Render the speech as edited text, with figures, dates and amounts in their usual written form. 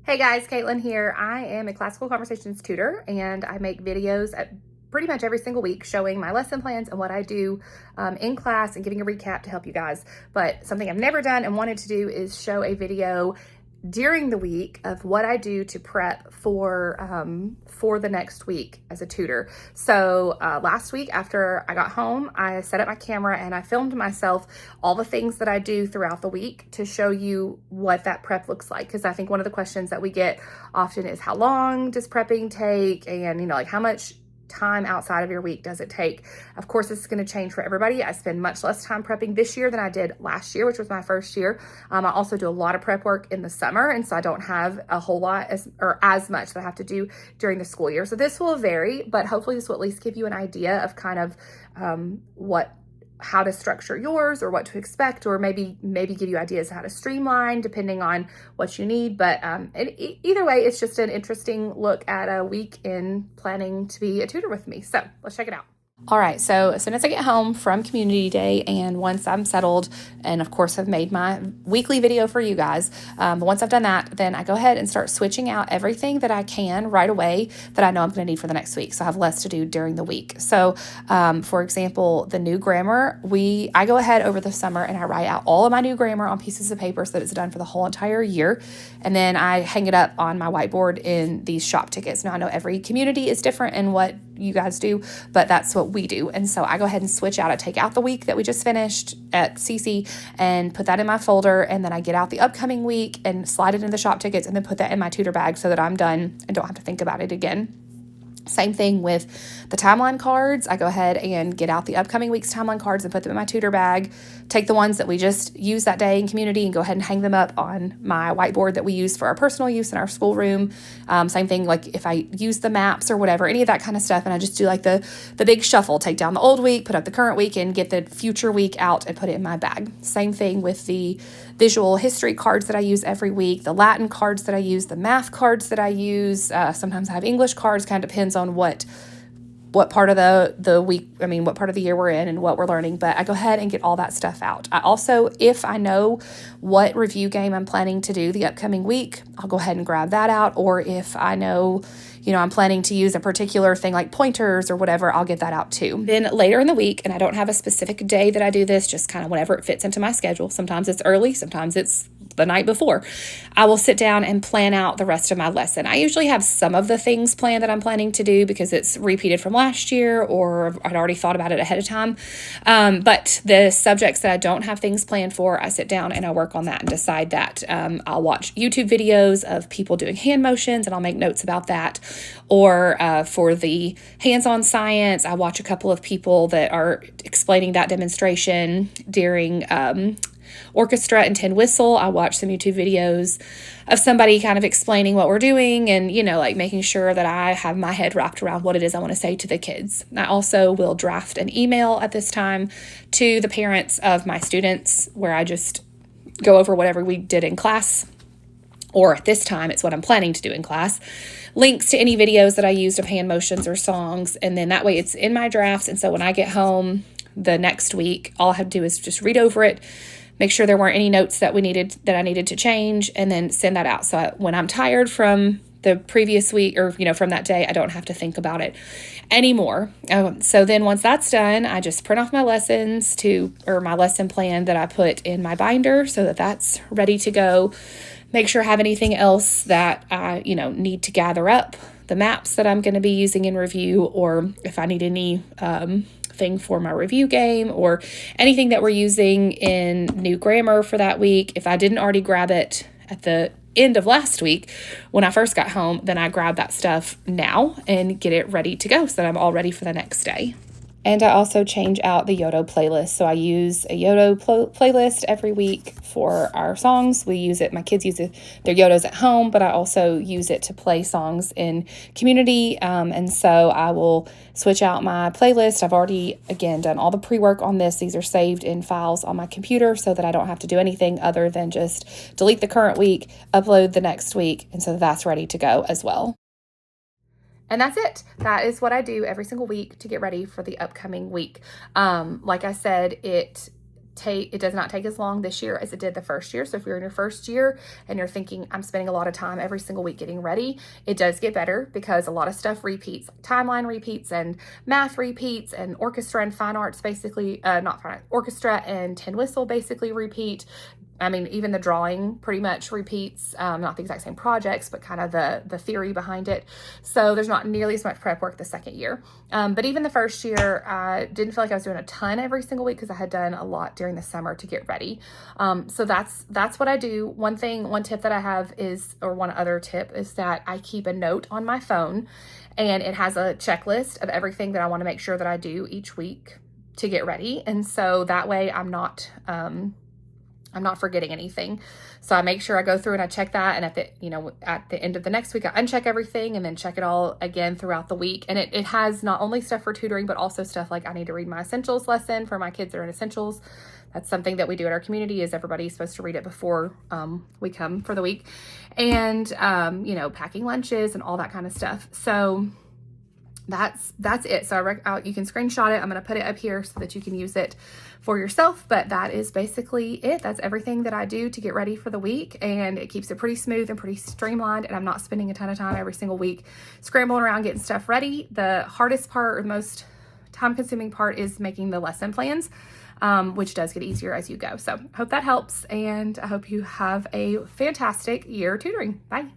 Hey guys, Caitlin here. I am a classical conversations tutor and I make videos pretty much every single week showing my lesson plans and what I do in class and giving a recap to help you guys. But something I've never done and wanted to do is show a video during the week of what I do to prep for the next week as a tutor. So last week after I got home, I set up my camera and I filmed myself all the things that I do throughout the week to show you what that prep looks like. Because I think one of the questions that we get often is how long does prepping take, and like how much time outside of your week does it take? Of course, this is going to change for everybody. I spend much less time prepping this year than I did last year, which was my first year. I also do a lot of prep work in the summer, and so I don't have a whole lot as much that I have to do during the school year. So this will vary, but hopefully this will at least give you an idea of kind of how to structure yours or what to expect, or maybe give you ideas how to streamline depending on what you need. But either way, it's just an interesting look at a week in planning to be a tutor with me. So let's check it out. All right, so as soon as I get home from community day and once I'm settled, and of course I've made my weekly video for you guys, but once I've done that, then I go ahead and start switching out everything that I can right away that I know I'm going to need for the next week. So I have less to do during the week. So for example, the new grammar, I go ahead over the summer and I write out all of my new grammar on pieces of paper so that it's done for the whole entire year. And then I hang it up on my whiteboard in these shop tickets. Now I know every community is different in what you guys do, but that's what we do. And so I go ahead and switch out. I take out the week that we just finished at CC and put that in my folder, and then I get out the upcoming week and slide it into the shop tickets and then put that in my tutor bag so that I'm done and don't have to think about it again. Same thing with the timeline cards. I go ahead and get out the upcoming week's timeline cards and put them in my tutor bag, take the ones that we just used that day in community and go ahead and hang them up on my whiteboard that we use for our personal use in our schoolroom. Same thing, like if I use the maps or whatever, any of that kind of stuff, and I just do like the big shuffle, take down the old week, put up the current week, and get the future week out and put it in my bag. Same thing with the visual history cards that I use every week, the Latin cards that I use, the math cards that I use. Sometimes I have English cards, kind of depends on what part of the week, what part of the year we're in and what we're learning, but I go ahead and get all that stuff out. I also, if I know what review game I'm planning to do the upcoming week, I'll go ahead and grab that out. Or if I know, I'm planning to use a particular thing like pointers or whatever, I'll get that out too. Then later in the week, and I don't have a specific day that I do this, just kind of whenever it fits into my schedule. Sometimes it's early, sometimes it's the night before. I will sit down and plan out the rest of my lesson. I usually have some of the things planned that I'm planning to do because it's repeated from last year or I'd already thought about it ahead of time. But the subjects that I don't have things planned for, I sit down and I work on that and decide that. I'll watch YouTube videos of people doing hand motions and I'll make notes about that. Or for the hands-on science, I watch a couple of people that are explaining that demonstration during orchestra and tin whistle. I watch some YouTube videos of somebody kind of explaining what we're doing and, like making sure that I have my head wrapped around what it is I want to say to the kids. I also will draft an email at this time to the parents of my students where I just go over whatever we did in class, or at this time, it's what I'm planning to do in class. Links to any videos that I used of hand motions or songs, and then that way it's in my drafts, and so when I get home the next week, all I have to do is just read over it, make sure there weren't any notes that I needed to change, and then send that out. So when I'm tired from the previous week or, from that day, I don't have to think about it anymore. So then once that's done, I just print off my lessons or my lesson plan that I put in my binder so that that's ready to go. Make sure I have anything else that I, need to gather up, the maps that I'm going to be using in review, or if I need any thing for my review game or anything that we're using in new grammar for that week. If I didn't already grab it at the end of last week when I first got home, then I grab that stuff now and get it ready to go so that I'm all ready for the next day. And I also change out the Yodo playlist. So I use a Yodo playlist every week for our songs. We use it, my kids use it, their Yodos at home, but I also use it to play songs in community. And so I will switch out my playlist. I've already, again, done all the pre-work on this. These are saved in files on my computer so that I don't have to do anything other than just delete the current week, upload the next week, and so that's ready to go as well. And that's it. That is what I do every single week to get ready for the upcoming week. Like I said, it does not take as long this year as it did the first year. So if you're in your first year and you're thinking, I'm spending a lot of time every single week getting ready, it does get better because a lot of stuff repeats, like timeline repeats and math repeats and orchestra and fine arts basically, not fine arts, orchestra and tin whistle basically repeat. I mean, even the drawing pretty much repeats, not the exact same projects, but kind of the theory behind it. So there's not nearly as much prep work the second year. But even the first year, I didn't feel like I was doing a ton every single week because I had done a lot during the summer to get ready. So that's what I do. One tip that I have is, or one other tip is that I keep a note on my phone, and it has a checklist of everything that I want to make sure that I do each week to get ready. And so that way I'm not forgetting anything. So I make sure I go through and I check that. And at the end of the next week, I uncheck everything and then check it all again throughout the week. And it has not only stuff for tutoring, but also stuff like I need to read my essentials lesson for my kids that are in essentials. That's something that we do at our community, is everybody's supposed to read it before we come for the week. And, packing lunches and all that kind of stuff. So that's it. So you can screenshot it. I'm going to put it up here so that you can use it for yourself, but that is basically it. That's everything that I do to get ready for the week, and it keeps it pretty smooth and pretty streamlined, and I'm not spending a ton of time every single week scrambling around getting stuff ready. The hardest part, or the most time-consuming part, is making the lesson plans, which does get easier as you go. So I hope that helps, and I hope you have a fantastic year tutoring. Bye.